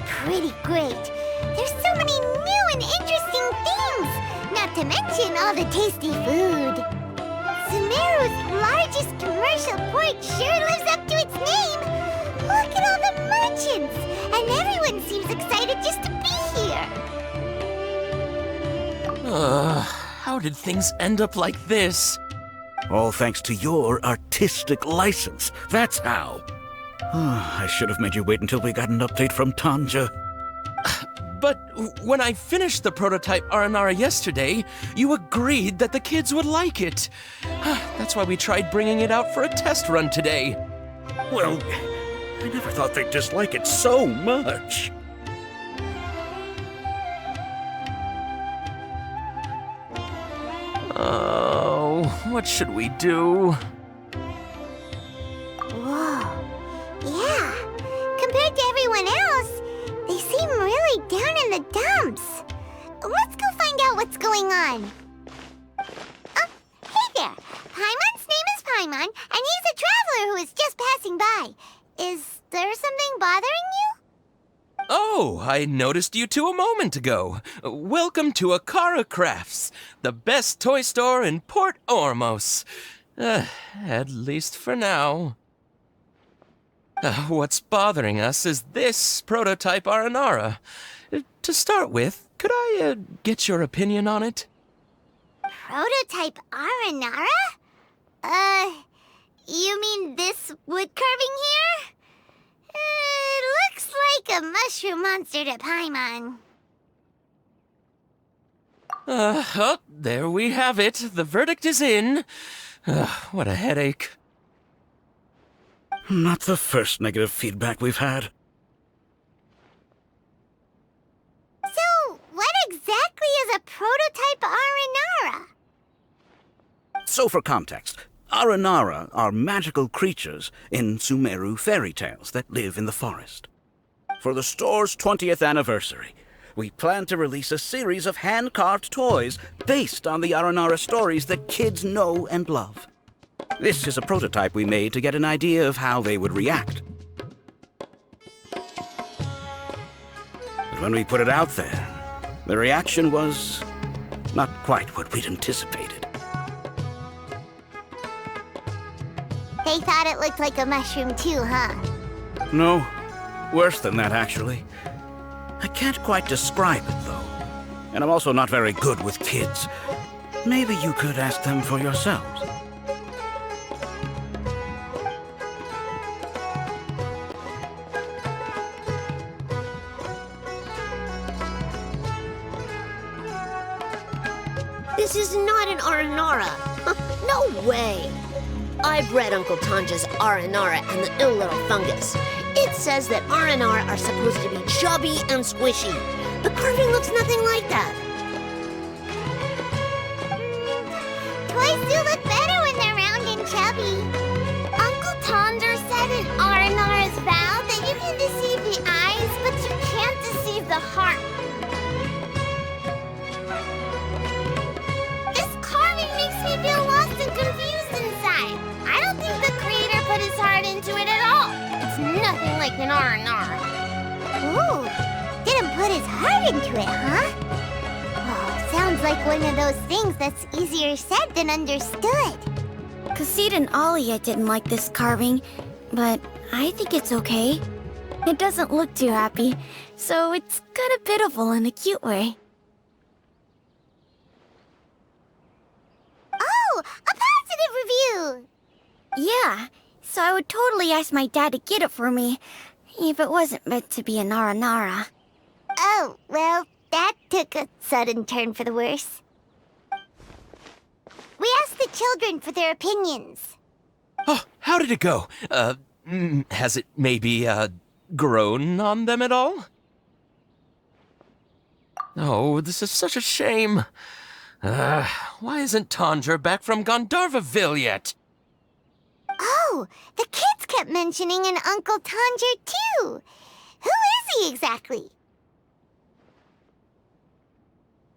pretty great. There's so many new and interesting things, not to mention all the tasty food. Sumeru's largest commercial port sure lives up to its name. Look at all the merchants, and everyone seems excited just to be here. How did things end up like this? All thanks to your artistic license. That's how. I should have made you wait until we got an update from Tanja. But when I finished the prototype Aranara yesterday, you agreed that the kids would like it. That's why we tried bringing it out for a test run today. Well, I never thought they'd dislike it so much. Oh, what should we do? Whoa. Yeah. Compared to everyone else, they seem really down in the dumps. Let's go find out what's going on. Oh, hey there. Paimon's name is Paimon, and he's a traveler who is just passing by. Is there something bothering you? Oh, I noticed you two a moment ago. Welcome to Akara Crafts, the best toy store in Port Ormos. At least for now. What's bothering us is this prototype Aranara. To start with, could I get your opinion on it? Prototype Aranara? You mean this wood carving here? It looks like a mushroom monster to Paimon. Oh, there we have it. The verdict is in. What a headache. Not the first negative feedback we've had. So, what exactly is a prototype Aranara? So for context, Aranara are magical creatures in Sumeru fairy tales that live in the forest. For the store's 20th anniversary, we plan to release a series of hand-carved toys based on the Aranara stories that kids know and love. This is a prototype we made to get an idea of how they would react. But when we put it out there, the reaction was not quite what we'd anticipated. They thought it looked like a mushroom too, huh? No, worse than that, actually. I can't quite describe it, though. And I'm also not very good with kids. Maybe you could ask them for yourselves. This is not an Aranara. No way. I've read Uncle Tanja's Aranara and the ill little fungus. It says that Aranara are supposed to be chubby and squishy. The carving looks nothing like that. Toys do look better when they're round and chubby. Uncle Tonder said in Aranara's vow that you can deceive the eyes, but you can't deceive the heart. This carving makes me feel lost and confused inside. I don't think the creator put his heart into it at all. It's nothing like an Aranara. Ooh, didn't put his heart into it, huh? Oh, sounds like one of those things that's easier said than understood. Kassid and Alia didn't like this carving, but I think it's okay. It doesn't look too happy, so it's kind of pitiful in a cute way. Oh, a positive review! Yeah, so I would totally ask my dad to get it for me, if it wasn't meant to be an Aranara. Oh, well, that took a sudden turn for the worse. We asked the children for their opinions. Oh, how did it go? Has it maybe, grown on them at all? Oh, this is such a shame. Why isn't Tanja back from Gandharvaville yet? Oh, the kids kept mentioning an Uncle Tanger, too. Who is he exactly?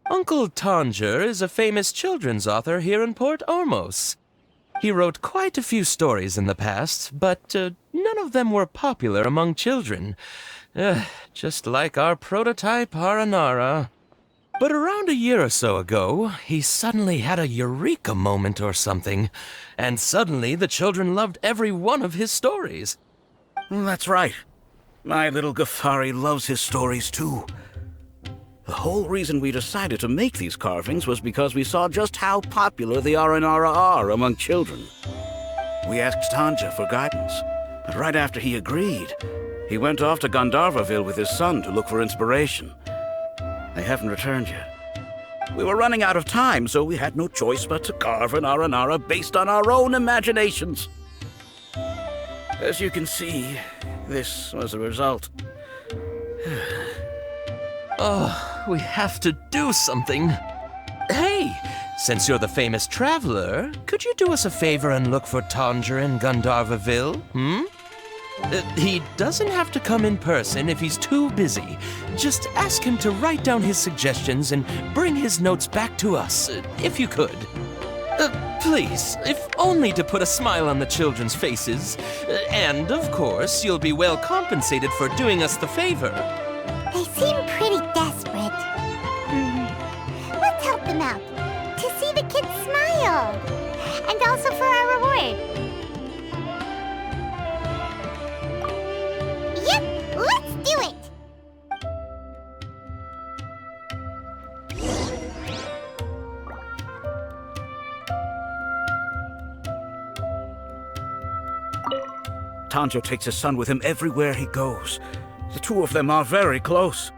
Uncle Tanger is a famous children's author here in Port Ormos. He wrote quite a few stories in the past, but none of them were popular among children. Just like our prototype Aranara. But around a year or so ago, he suddenly had a eureka moment or something, and suddenly the children loved every one of his stories. That's right. My little Ghaffari loves his stories too. The whole reason we decided to make these carvings was because we saw just how popular the Aranara are among children. We asked Tanja for guidance, but right after he agreed, he went off to Gandharvaville with his son to look for inspiration. They haven't returned yet. We were running out of time, so we had no choice but to carve an Aranara based on our own imaginations. As you can see, this was the result. Oh, we have to do something. Hey, since you're the famous traveler, could you do us a favor and look for Tanja in Gandharvaville, He doesn't have to come in person if he's too busy. Just ask him to write down his suggestions and bring his notes back to us, if you could. Please, if only to put a smile on the children's faces. And, of course, you'll be well compensated for doing us the favor. They seem pretty desperate. Let's help them out. To see the kids smile. And also for our reward. Yep, let's do it! Tanjo takes his son with him everywhere he goes. The two of them are very close.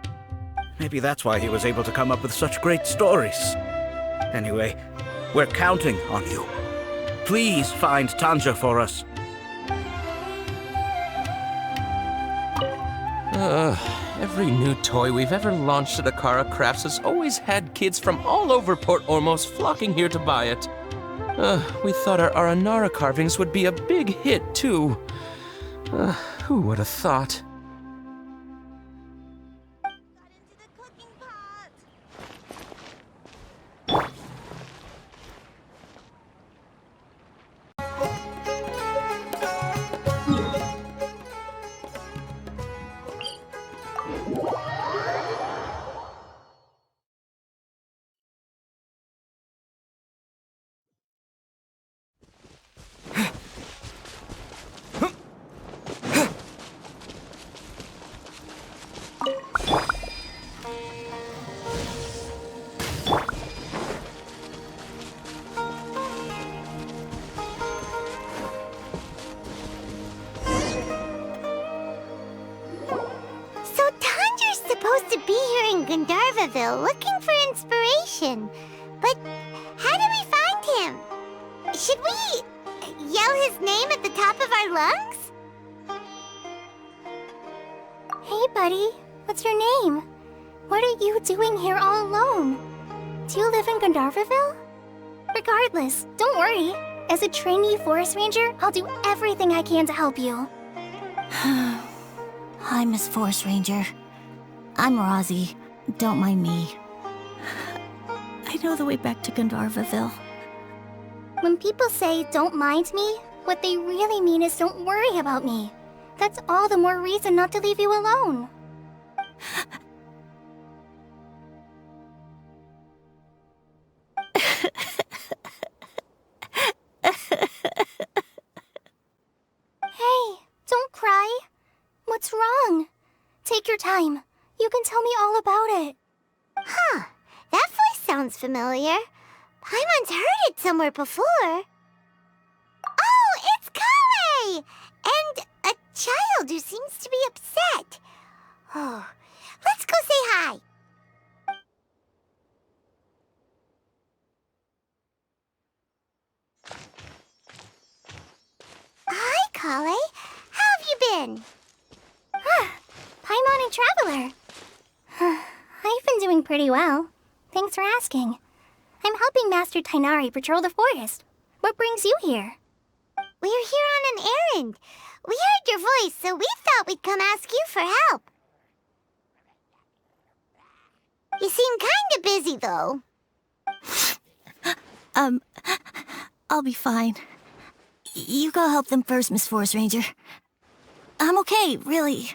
Maybe that's why he was able to come up with such great stories. Anyway, we're counting on you. Please find Tanja for us. Every new toy we've ever launched at Akara Crafts has always had kids from all over Port Ormos flocking here to buy it. We thought our Aranara carvings would be a big hit, too. Who would have thought? Supposed to be here in Gandharvaville looking for inspiration. But how do we find him? Should we yell his name at the top of our lungs? Hey, buddy. What's your name? What are you doing here all alone? Do you live in Gandharvaville? Regardless, don't worry. As a trainee forest ranger, I'll do everything I can to help you. Hi, Miss Forest Ranger. I'm Rozzy. Don't mind me. I know the way back to Gandharvaville. When people say, don't mind me, what they really mean is don't worry about me. That's all the more reason not to leave you alone. Hey, don't cry. What's wrong? Take your time. You can tell me all about it. Huh. That voice sounds familiar. Paimon's heard it somewhere before. Oh, it's Kale! And a child who seems to be upset. Oh, let's go say hi. Hi, Kale. How have you been? Paimon and Traveler. I've been doing pretty well. Thanks for asking. I'm helping Master Tainari patrol the forest. What brings you here? We're here on an errand. We heard your voice, so we thought we'd come ask you for help. You seem kinda busy, though. I'll be fine. You go help them first, Miss Forest Ranger. I'm okay, really.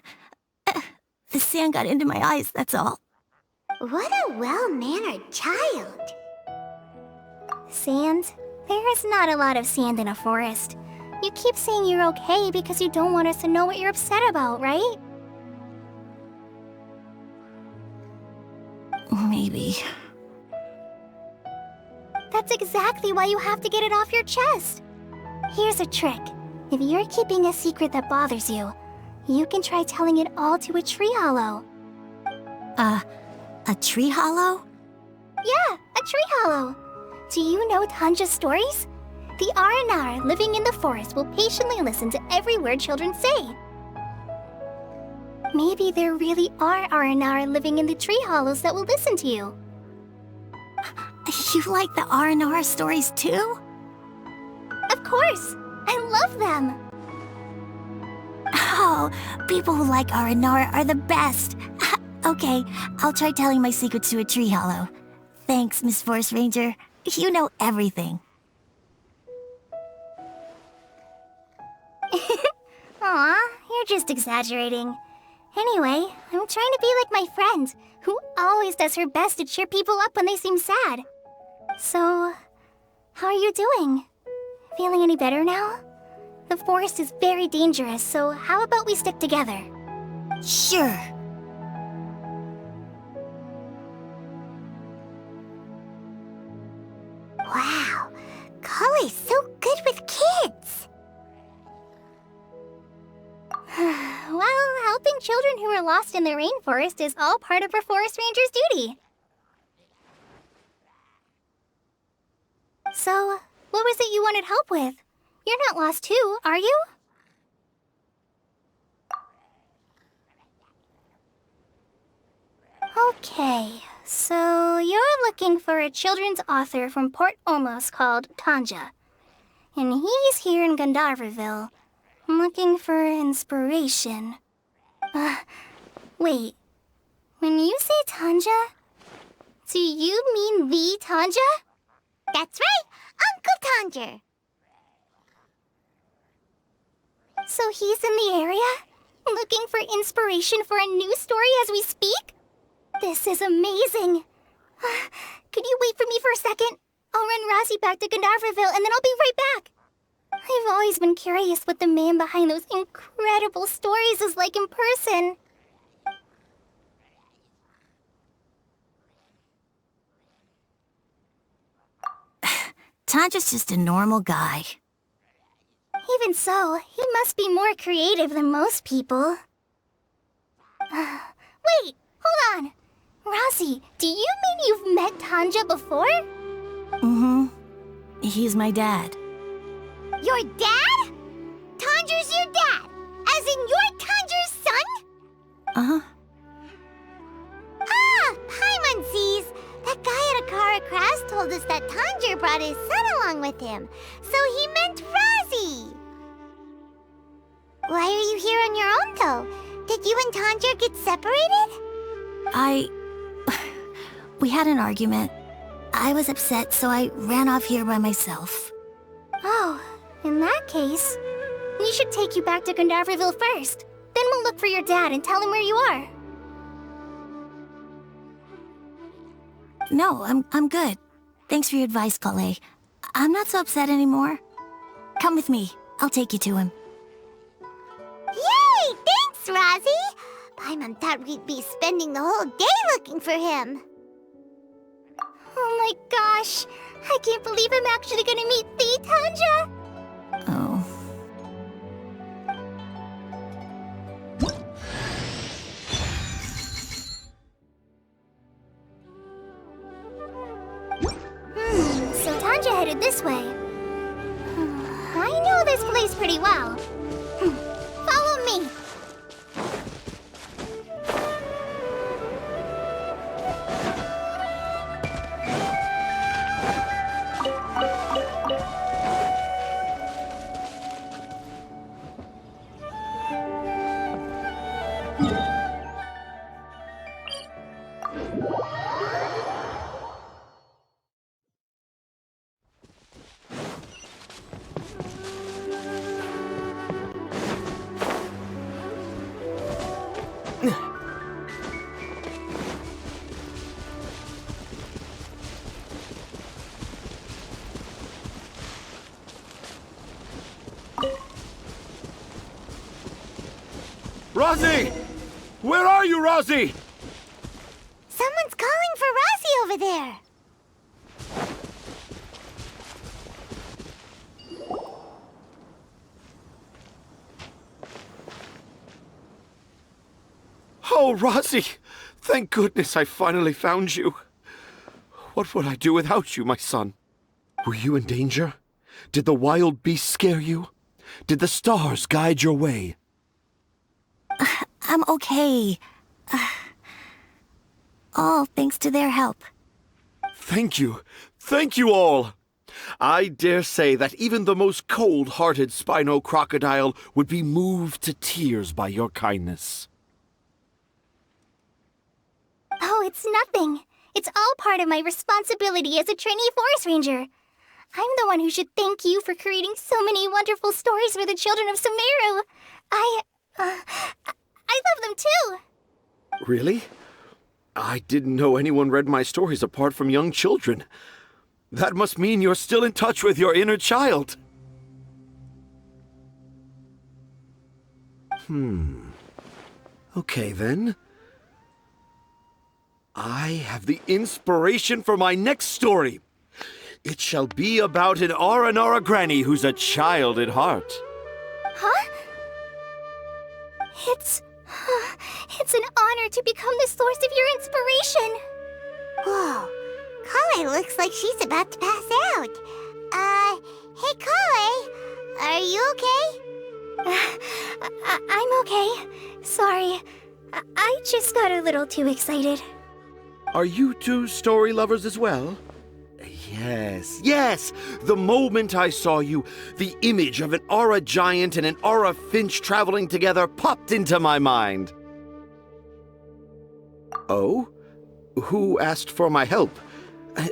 The sand got into my eyes, that's all. What a well-mannered child. Sand? There is not a lot of sand in a forest. You keep saying you're okay because you don't want us to know what you're upset about, right? Maybe. That's exactly why you have to get it off your chest. Here's a trick. If you're keeping a secret that bothers you, you can try telling it all to a tree hollow. A tree hollow? Yeah, a tree hollow. Do you know Tanja's stories? The Aranar living in the forest will patiently listen to every word children say. Maybe there really are Aranar living in the tree hollows that will listen to you. You like the R&R stories too? Of course! I love them! Oh, people who like R&R are the best. Okay, I'll try telling my secrets to a tree hollow. Thanks, Miss Forest Ranger. You know everything. Aw, you're just exaggerating. Anyway, I'm trying to be like my friend, who always does her best to cheer people up when they seem sad. So, how are you doing? Feeling any better now? The forest is very dangerous, so how about we stick together? Sure. Wow, Kale's so good with kids! Well, helping children who are lost in the rainforest is all part of a forest ranger's duty. So, what was it you wanted help with? You're not lost too, are you? Okay, so you're looking for a children's author from Port Ormos called Tanja. And he's here in Gandharvaville, looking for inspiration. Wait. When you say Tanja, do you mean the Tanja? That's right, Uncle Tanja. So he's in the area, looking for inspiration for a new story as we speak? This is amazing. Could you wait for me for a second? I'll run Razzie back to Gandharvaville and then I'll be right back. I've always been curious what the man behind those incredible stories is like in person. Tanja's just a normal guy. Even so, he must be more creative than most people. Wait, hold on. Razzie, do you mean you've met Tanja before? Mm-hmm. He's my dad. Your dad? Tanja's your dad? As in you're Tanja's son? Uh-huh. Ah, Paimonsees! That guy at Akara Crafts told us that Tanja brought his son along with him. So he meant Razzie. Why are you here on your own, though? Did you and Tanja get separated? We had an argument. I was upset, so I ran off here by myself. Oh, in that case, we should take you back to Gandharvaville first. Then we'll look for your dad and tell him where you are. No, I'm good. Thanks for your advice, Kale. I'm not so upset anymore. Come with me. I'll take you to him. Yay! Thanks, Razzie! Paimon thought we'd be spending the whole day looking for him. Oh my gosh! I can't believe I'm actually gonna meet the Tanja! Oh. So Tanja headed this way. I know this place pretty well. Follow me. Rosie! Where are you, Rosie? Someone's calling for Rosie over there. Oh, Rosie! Thank goodness I finally found you. What would I do without you, my son? Were you in danger? Did the wild beasts scare you? Did the stars guide your way? I'm okay. All thanks to their help. Thank you. Thank you all. I dare say that even the most cold-hearted Spino crocodile would be moved to tears by your kindness. Oh, it's nothing. It's all part of my responsibility as a trainee forest ranger. I'm the one who should thank you for creating so many wonderful stories for the children of Sumeru. I love them too. Really? I didn't know anyone read my stories apart from young children. That must mean you're still in touch with your inner child. Okay, then. I have the inspiration for my next story. It shall be about an Aranara granny who's a child at heart. Huh? It's an honor to become the source of your inspiration. Whoa, Kale looks like she's about to pass out. Hey Kale, are you okay? I'm okay. Sorry, I just got a little too excited. Are you two story lovers as well? Yes. The moment I saw you, the image of an Aura giant and an Aura finch traveling together popped into my mind. Oh? Who asked for my help?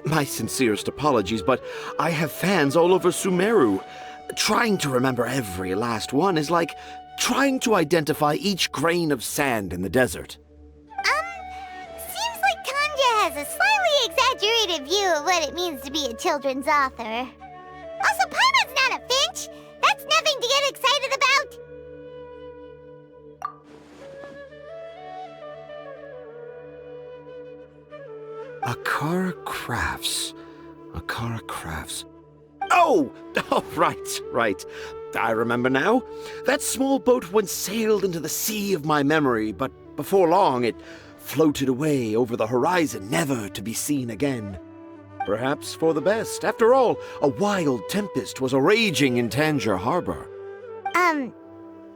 My sincerest apologies, but I have fans all over Sumeru. Trying to remember every last one is like trying to identify each grain of sand in the desert. Seems like Tanja has a slightly exaggerated view of what it means to be a children's author. Also, Paimon's not a finch. That's nothing to get excited about. Akara Crafts. Oh, right. I remember now. That small boat once sailed into the sea of my memory, but before long it floated away over the horizon, never to be seen again. Perhaps for the best. After all, a wild tempest was a-raging in Tangier Harbor.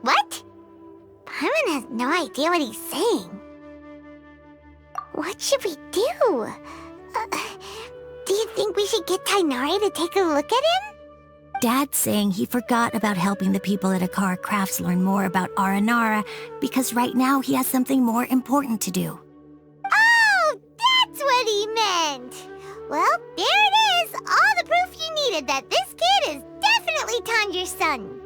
What? Paimon has no idea what he's saying. What should we do? Do you think we should get Tainari to take a look at him? Dad's saying he forgot about helping the people at Akara Crafts learn more about Aranara because right now he has something more important to do. Oh, that's what he meant! Well, there it is! All the proof you needed that this kid is definitely Tanjir's son.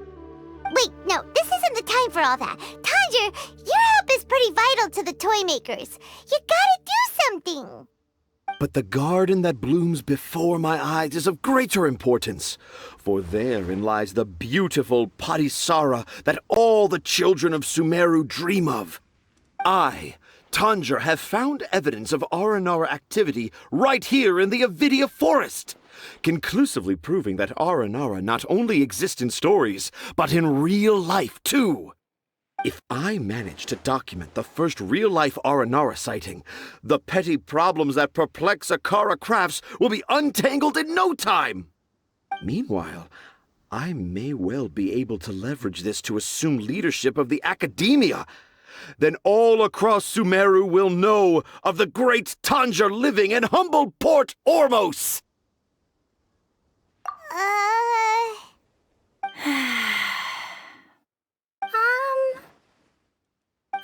Wait, no, this isn't the time for all that. Tanjir, your help is pretty vital to the toy makers. You gotta do something! But the garden that blooms before my eyes is of greater importance, for therein lies the beautiful Patisara that all the children of Sumeru dream of. I, Tanjir, have found evidence of Aranara activity right here in the Avidia Forest, conclusively proving that Aranara not only exists in stories, but in real life too. If I manage to document the first real-life Aranara sighting, the petty problems that perplex Akara Crafts will be untangled in no time. Meanwhile, I may well be able to leverage this to assume leadership of the academia. Then all across Sumeru will know of the great Tanjir living in humble Port Ormos.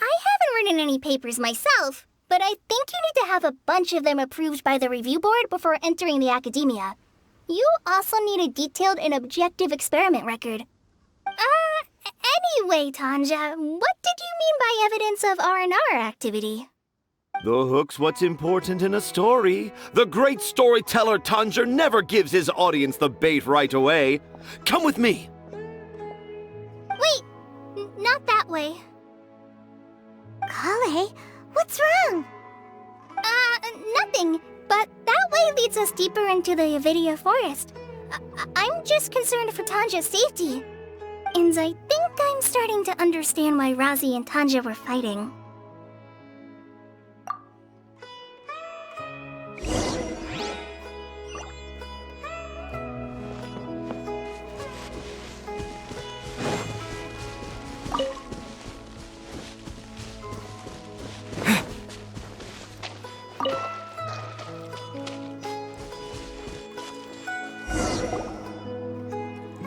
I haven't written any papers myself, but I think you need to have a bunch of them approved by the review board before entering the academia. You also need a detailed and objective experiment record. Anyway, Tanja, what did you mean by evidence of Aranara activity? The hook's what's important in a story. The great storyteller Tanjir never gives his audience the bait right away. Come with me. Wait, not that way. Kale, what's wrong? Nothing. But that way leads us deeper into the Avidia forest. I'm just concerned for Tanja's safety. And I think I'm starting to understand why Razi and Tanja were fighting.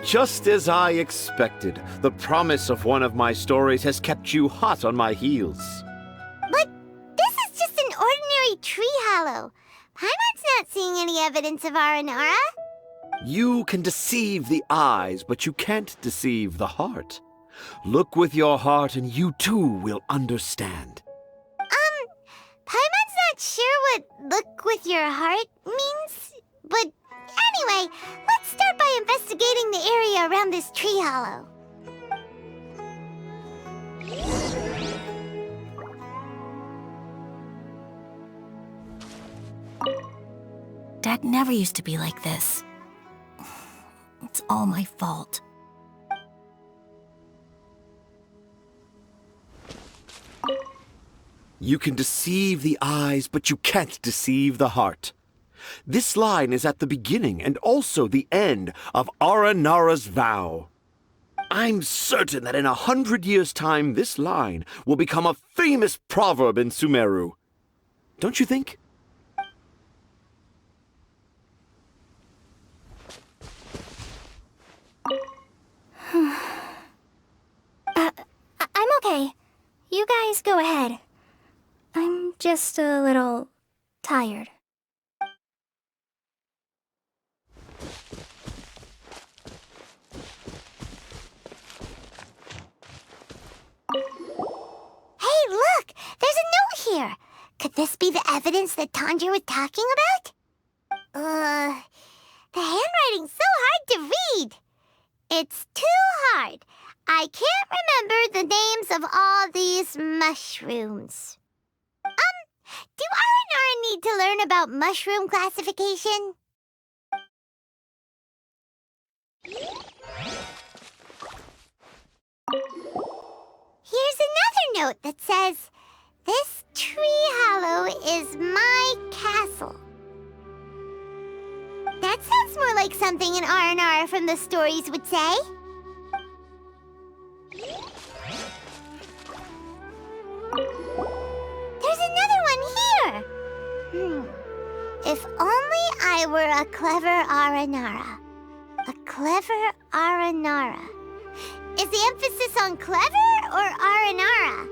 Just as I expected, the promise of one of my stories has kept you hot on my heels. But this is just an ordinary tree hollow. Paimon's not seeing any evidence of Aranara. You can deceive the eyes, but you can't deceive the heart. Look with your heart and you too will understand. Paimon's not sure what look with your heart means, but anyway, let's start by investigating the area around this tree hollow. Dad never used to be like this. It's all my fault. You can deceive the eyes, but you can't deceive the heart. This line is at the beginning and also the end of Aranara's vow. I'm certain that in 100 years' time, this line will become a famous proverb in Sumeru. Don't you think? I'm okay. You guys go ahead. I'm just a little tired. Hey, look! There's a note here! Could this be the evidence that Tanja was talking about? The handwriting's so hard to read. It's too hard. I can't remember the names of all these mushrooms. Do Aranara need to learn about mushroom classification? Here's another note that says, "This tree hollow is my castle." That sounds more like something an Aranara from the stories would say. There's another one here! If only I were a clever Aranara. A clever Aranara. Is the emphasis on clever or Aranara?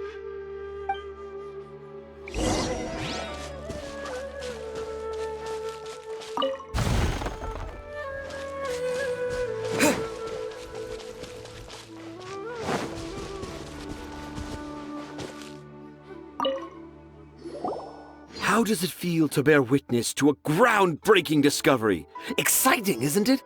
How does it feel to bear witness to a groundbreaking discovery? Exciting, isn't it?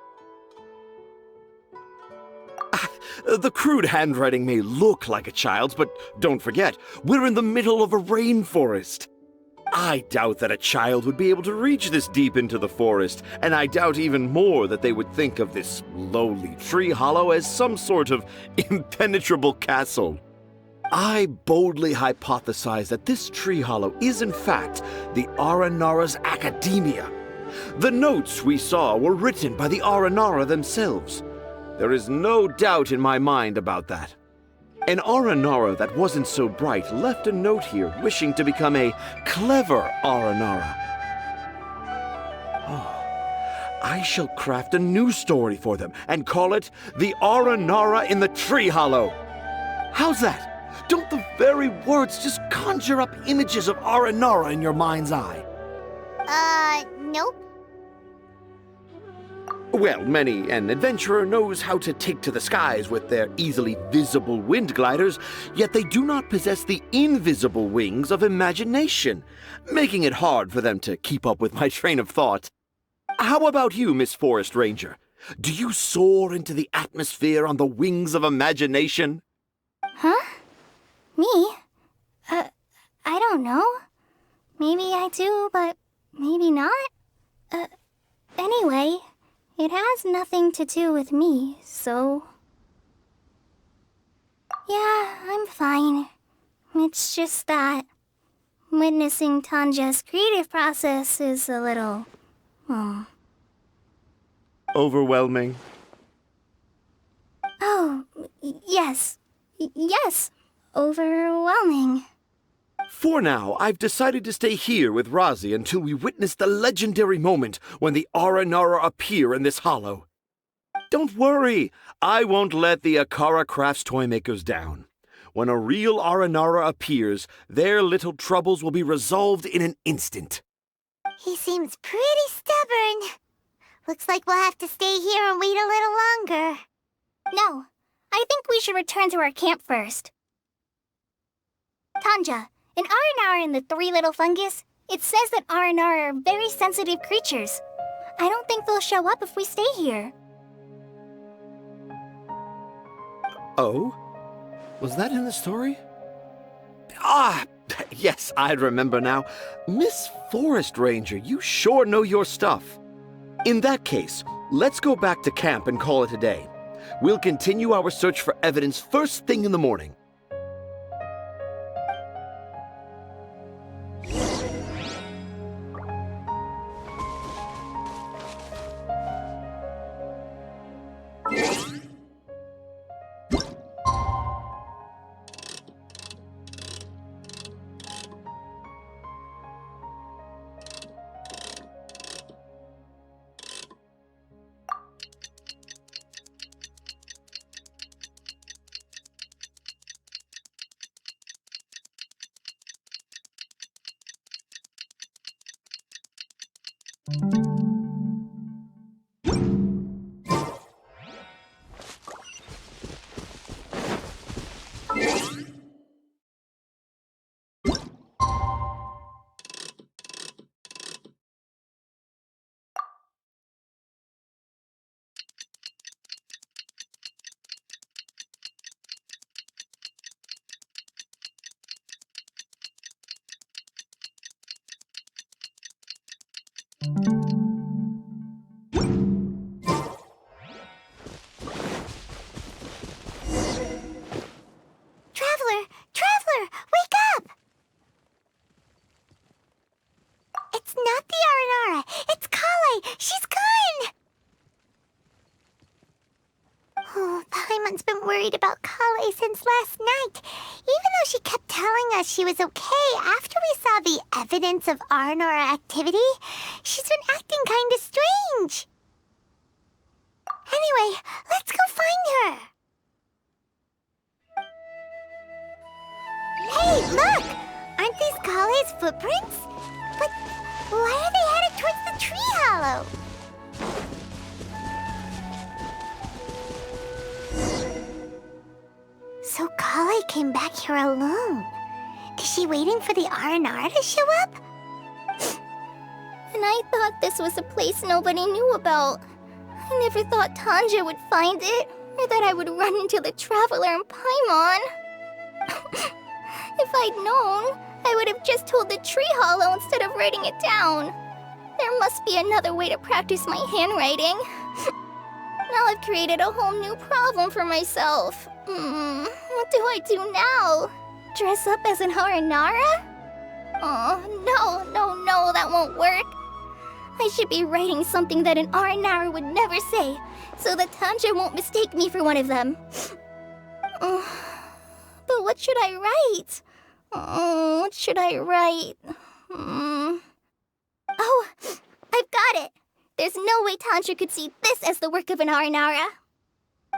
The crude handwriting may look like a child's, but don't forget, we're in the middle of a rainforest. I doubt that a child would be able to reach this deep into the forest, and I doubt even more that they would think of this lowly tree hollow as some sort of impenetrable castle. I boldly hypothesize that this tree hollow is in fact the Aranara's academia. The notes we saw were written by the Aranara themselves. There is no doubt in my mind about that. An Aranara that wasn't so bright left a note here wishing to become a clever Aranara. Oh, I shall craft a new story for them and call it The Aranara in the Tree Hollow. How's that? Don't the very words just conjure up images of Aranara in your mind's eye? Nope. Well, many an adventurer knows how to take to the skies with their easily visible wind gliders, yet they do not possess the invisible wings of imagination, making it hard for them to keep up with my train of thought. How about you, Miss Forest Ranger? Do you soar into the atmosphere on the wings of imagination? Huh? Me? I don't know. Maybe I do, but maybe not. Anyway, it has nothing to do with me, so... Yeah, I'm fine. It's just that witnessing Tanja's creative process is a little... Overwhelming. Oh, yes. Yes. Overwhelming. For now, I've decided to stay here with Razi until we witness the legendary moment when the Aranara appear in this hollow. Don't worry, I won't let the Akara Crafts toymakers down. When a real Aranara appears, their little troubles will be resolved in an instant. He seems pretty stubborn. Looks like we'll have to stay here and wait a little longer. No, I think we should return to our camp first. Tanja, in Aranara and the Three Little Fungus, it says that Aranara are very sensitive creatures. I don't think they'll show up if we stay here. Oh? Was that in the story? Ah, yes, I remember now. Miss Forest Ranger, you sure know your stuff. In that case, let's go back to camp and call it a day. We'll continue our search for evidence first thing in the morning. Traveler, wake up! It's not the Aranara, it's Kale! She's gone! Oh, Paimon's been worried about Kale since last night. Even though she kept telling us she was okay after we saw the evidence of Aranara activity, she's been acting kinda strange. Anyway, let's go find her. Hey, look! Aren't these Kale's footprints? But why are they headed towards the tree hollow? So Kale came back here alone. Is she waiting for the Aranara to show up? And I thought this was a place nobody knew about. I never thought Tanja would find it, or that I would run into the Traveler and Paimon. If I'd known, I would have just told the tree hollow instead of writing it down. There must be another way to practice my handwriting. Now I've created a whole new problem for myself. What do I do now? Dress up as an Aranara? Oh, no, that won't work. I should be writing something that an Aranara would never say, so that Tanja won't mistake me for one of them. But what should I write? What should I write? Oh, I've got it! There's no way Tanja could see this as the work of an Aranara.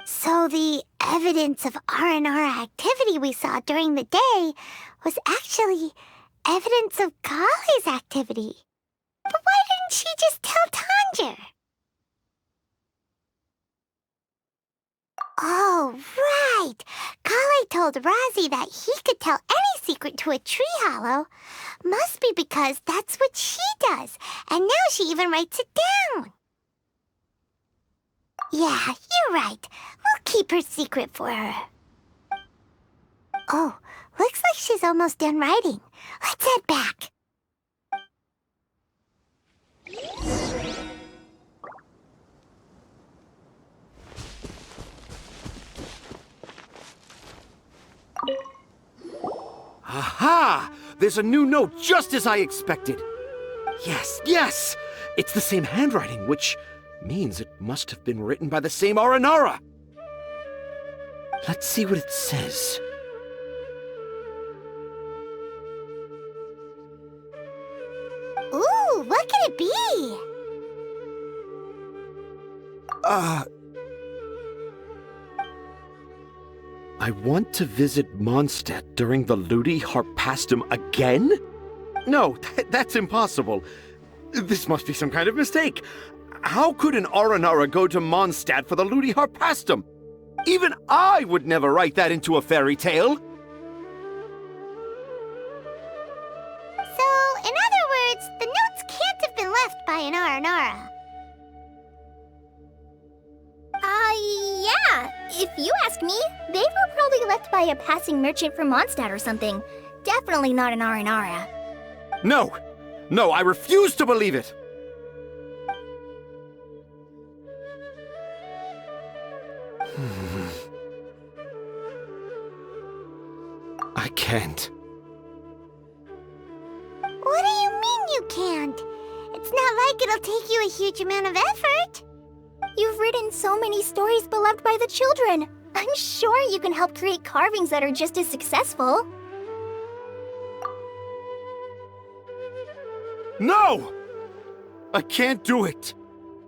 So the evidence of Aranara activity we saw during the day was actually evidence of Kale's activity. But why didn't she just tell Tanja? Oh, right! Kale told Razi that he could tell any secret to a tree hollow. Must be because that's what she does, and now she even writes it down. Yeah, you're right. We'll keep her secret for her. Oh, looks like like she's almost done writing. Let's head back. Aha! There's a new note just as I expected. Yes, yes! It's the same handwriting, which means it must have been written by the same Aranara. Let's see what it says. Ooh, what could it be? I want to visit Mondstadt during the Ludi Harpastum again? No, that's impossible. This must be some kind of mistake. How could an Aranara go to Mondstadt for the Ludi Harpastum? Even I would never write that into a fairy tale. So, in other words, the notes can't have been left by an Aranara. Yeah. If you ask me, they were probably left by a passing merchant from Mondstadt or something. Definitely not an Aranara. No, I refuse to believe it. I can't. What do you mean you can't? It's not like it'll take you a huge amount of effort. You've written so many stories beloved by the children. I'm sure you can help create carvings that are just as successful. No! I can't do it.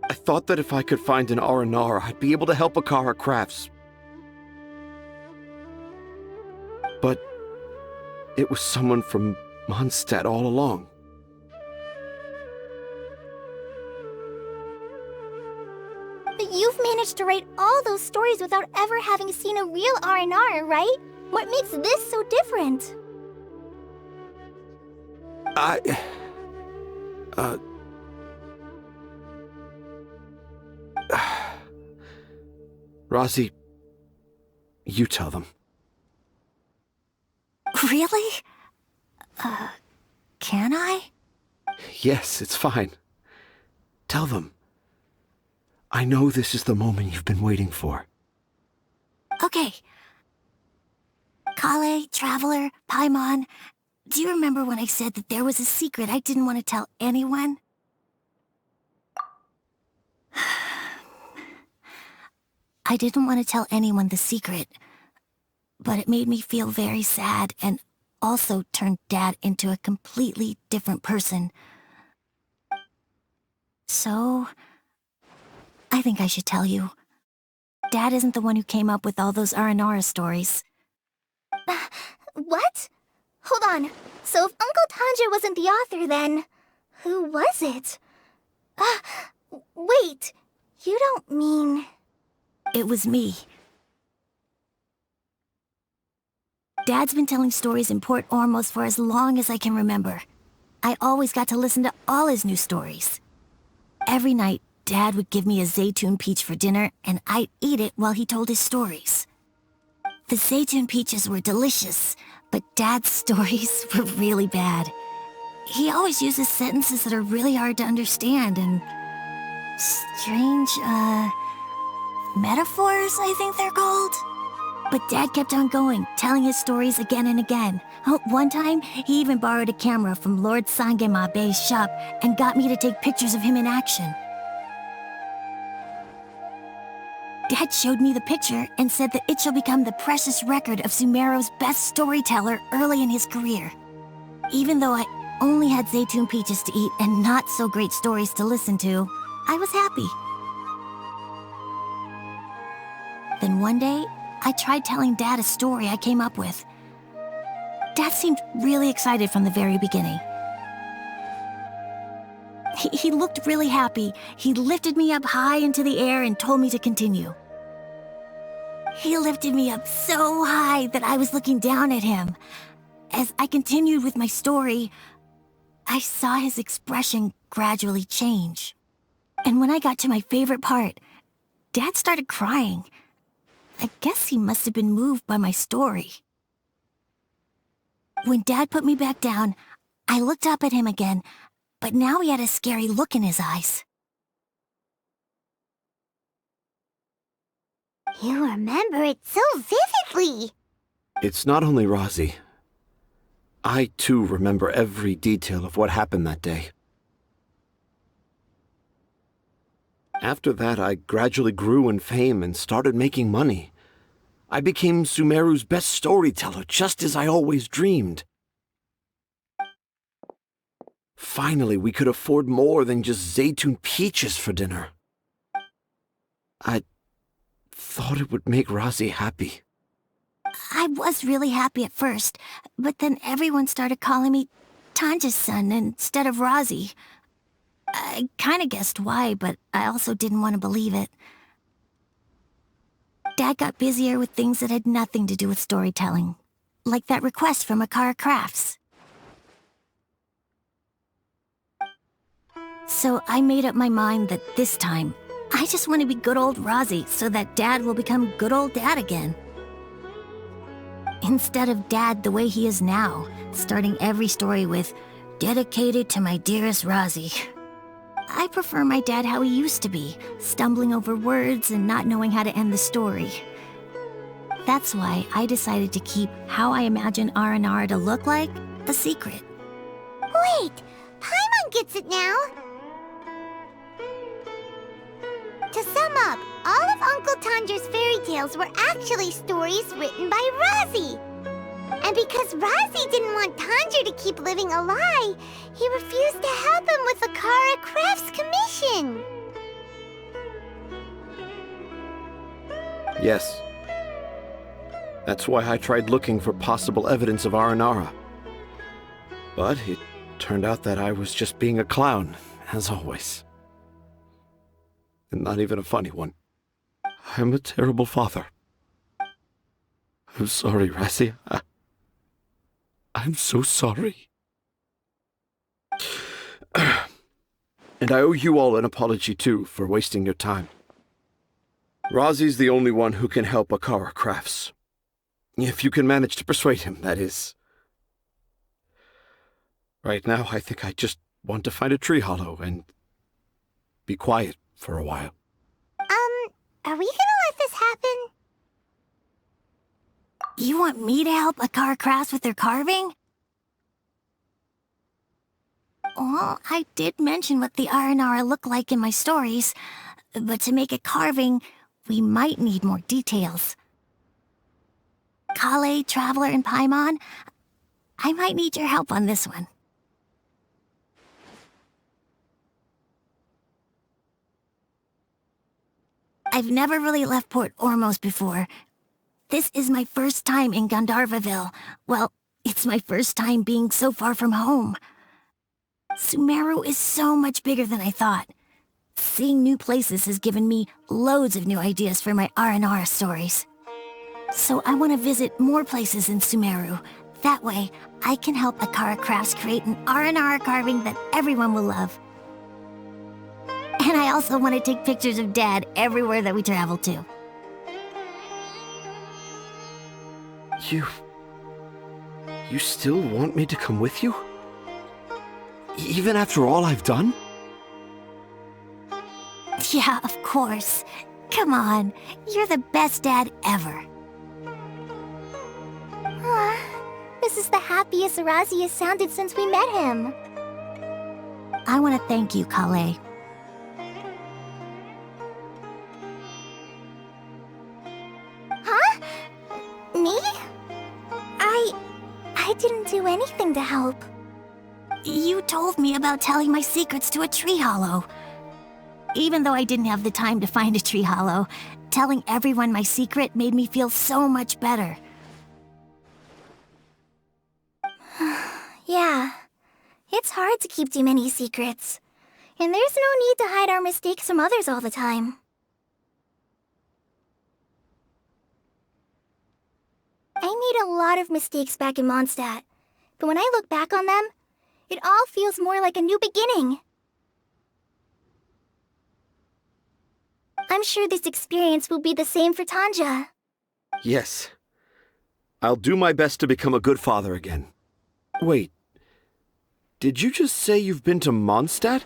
I thought that if I could find an Aranara, I'd be able to help Akara Crafts. But it was someone from Mondstadt all along. But you've managed to write all those stories without ever having seen a real Aranara, right? What makes this so different? Razi, you tell them. Really? Can I? Yes, it's fine. Tell them. I know this is the moment you've been waiting for. Okay. Kale, Traveler, Paimon, do you remember when I said that there was a secret I didn't want to tell anyone? I didn't want to tell anyone the secret, but it made me feel very sad and also turned Dad into a completely different person. So, I think I should tell you. Dad isn't the one who came up with all those Aranara stories. What? Hold on. So if Uncle Tanja wasn't the author, then who was it? Wait. You don't mean... It was me. Dad's been telling stories in Port Ormos for as long as I can remember. I always got to listen to all his new stories. Every night, Dad would give me a Zaytun peach for dinner, and I'd eat it while he told his stories. The Zaytun peaches were delicious, but Dad's stories were really bad. He always uses sentences that are really hard to understand and strange, metaphors, I think they're called. But Dad kept on going, telling his stories again and again. One time, he even borrowed a camera from Lord Sangema Bey's shop and got me to take pictures of him in action. Dad showed me the picture and said that it shall become the precious record of Sumeru's best storyteller early in his career. Even though I only had Zaytun peaches to eat and not so great stories to listen to, I was happy. Then one day, I tried telling Dad a story I came up with. Dad seemed really excited from the very beginning. He looked really happy. He lifted me up high into the air and told me to continue. He lifted me up so high that I was looking down at him. As I continued with my story, I saw his expression gradually change. And when I got to my favorite part, Dad started crying. I guess he must have been moved by my story. When Dad put me back down, I looked up at him again, but now he had a scary look in his eyes. You remember it so vividly. It's not only Razi. I, too, remember every detail of what happened that day. After that, I gradually grew in fame and started making money. I became Sumeru's best storyteller, just as I always dreamed. Finally, we could afford more than just Zaytun peaches for dinner. I thought it would make Razi happy. I was really happy at first, but then everyone started calling me Tanja's son instead of Razi. I kinda guessed why, but I also didn't want to believe it. Dad got busier with things that had nothing to do with storytelling, like that request from Akara Crafts. So I made up my mind that this time, I just want to be good old Razi so that Dad will become good old Dad again. Instead of Dad the way he is now, starting every story with, "Dedicated to my dearest Razi." I prefer my dad how he used to be, stumbling over words and not knowing how to end the story. That's why I decided to keep how I imagine Aranara to look like a secret. Wait, Paimon gets it now. To sum up, all of Uncle Tanja's fairy tales were actually stories written by Razi. And because Razi didn't want Tanja to keep living a lie, he refused to help him with the Akara Crafts commission. Yes. That's why I tried looking for possible evidence of Aranara. But it turned out that I was just being a clown, as always. And not even a funny one. I'm a terrible father. I'm sorry, Razi. I'm so sorry. And I owe you all an apology, too, for wasting your time. Razi's the only one who can help Akara Crafts. If you can manage to persuade him, that is. Right now, I think I just want to find a tree hollow and be quiet for a while. Are we gonna let this happen? You want me to help Akara Crafts with their carving? Well, I did mention what the Aranara look like in my stories, but to make a carving, we might need more details. Kale, Traveler, and Paimon, I might need your help on this one. I've never really left Port Ormos before. This is my first time in Gandharvaville. Well, it's my first time being so far from home. Sumeru is so much bigger than I thought. Seeing new places has given me loads of new ideas for my Aranara stories. So I want to visit more places in Sumeru. That way, I can help Akara Crafts create an Aranara carving that everyone will love. And I also want to take pictures of Dad everywhere that we travel to. You still want me to come with you? Even after all I've done? Yeah, of course. Come on, you're the best dad ever. This is the happiest Razi has sounded since we met him. I want to thank you, Kale. Huh? Me? I didn't do anything to help. You told me about telling my secrets to a tree hollow. Even though I didn't have the time to find a tree hollow, telling everyone my secret made me feel so much better. Yeah, it's hard to keep too many secrets. And there's no need to hide our mistakes from others all the time. I made a lot of mistakes back in Mondstadt, but when I look back on them, it all feels more like a new beginning. I'm sure this experience will be the same for Tanja. Yes. I'll do my best to become a good father again. Wait, did you just say you've been to Mondstadt?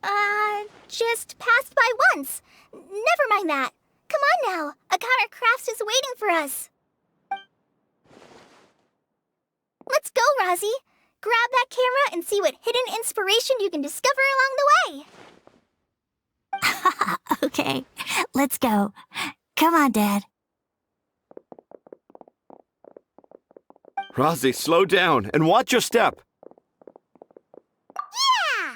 I just passed by once. Never mind that. Come on now, Akara Crafts is waiting for us. Let's go, Rozzy. Grab that camera and see what hidden inspiration you can discover along the way. Okay, let's go. Come on, Dad. Rozzy, slow down and watch your step. Yeah!